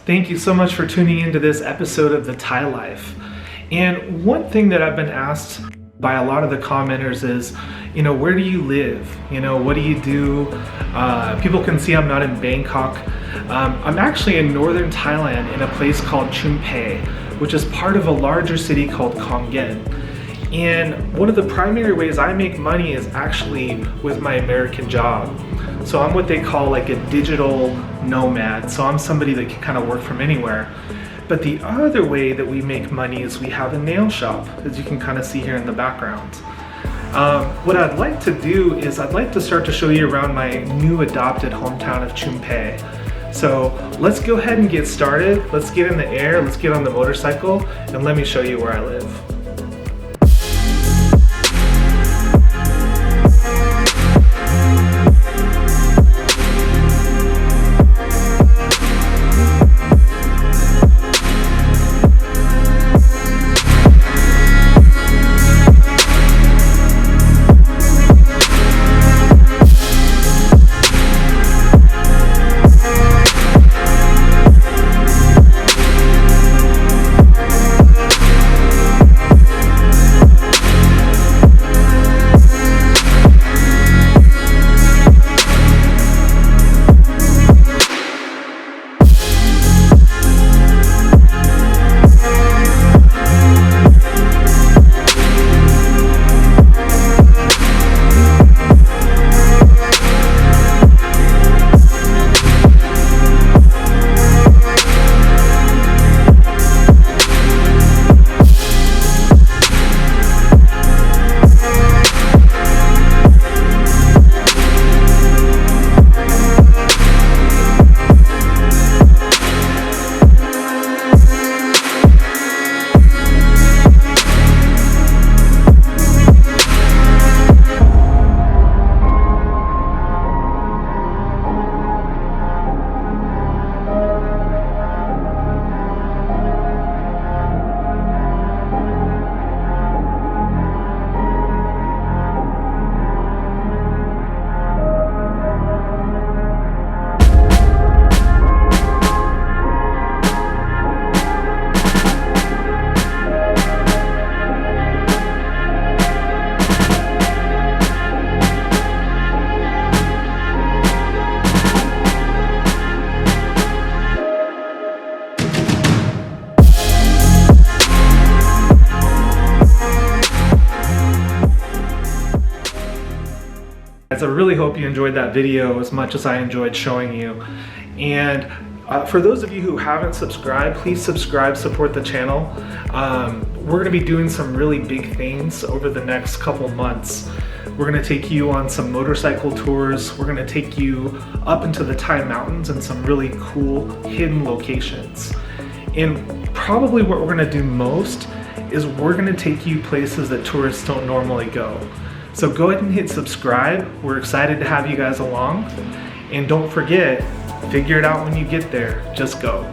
Thank you so much for tuning into this episode of The Thai Life. And one thing that I've been asked by a lot of the commenters is, where do you live? What do you do? People can see I'm not in Bangkok. I'm actually in northern Thailand in a place called Chum Phae, which is part of a larger city called Khon Kaen. And one of the primary ways I make money is actually with my American job. So I'm what they call like a digital nomad. So I'm somebody that can kind of work from anywhere. But the other way that we make money is we have a nail shop, as you can kind of see here in the background. What I'd like to do is I'd like to start to show you around my new adopted hometown of Chum Phae. So let's go ahead and get started. Let's get in the air, let's get on the motorcycle, and let me show you where I live. I really hope you enjoyed that video as much as I enjoyed showing you. And for those of you who haven't subscribed, please subscribe, support the channel. We're going to be doing some really big things over the next couple months. We're going to take you on some motorcycle tours. We're going to take you up into the Thai mountains and some really cool hidden locations. And probably what we're going to do most is we're going to take you places that tourists don't normally go. So go ahead and hit subscribe. We're excited to have you guys along. And don't forget, figure it out when you get there. Just go.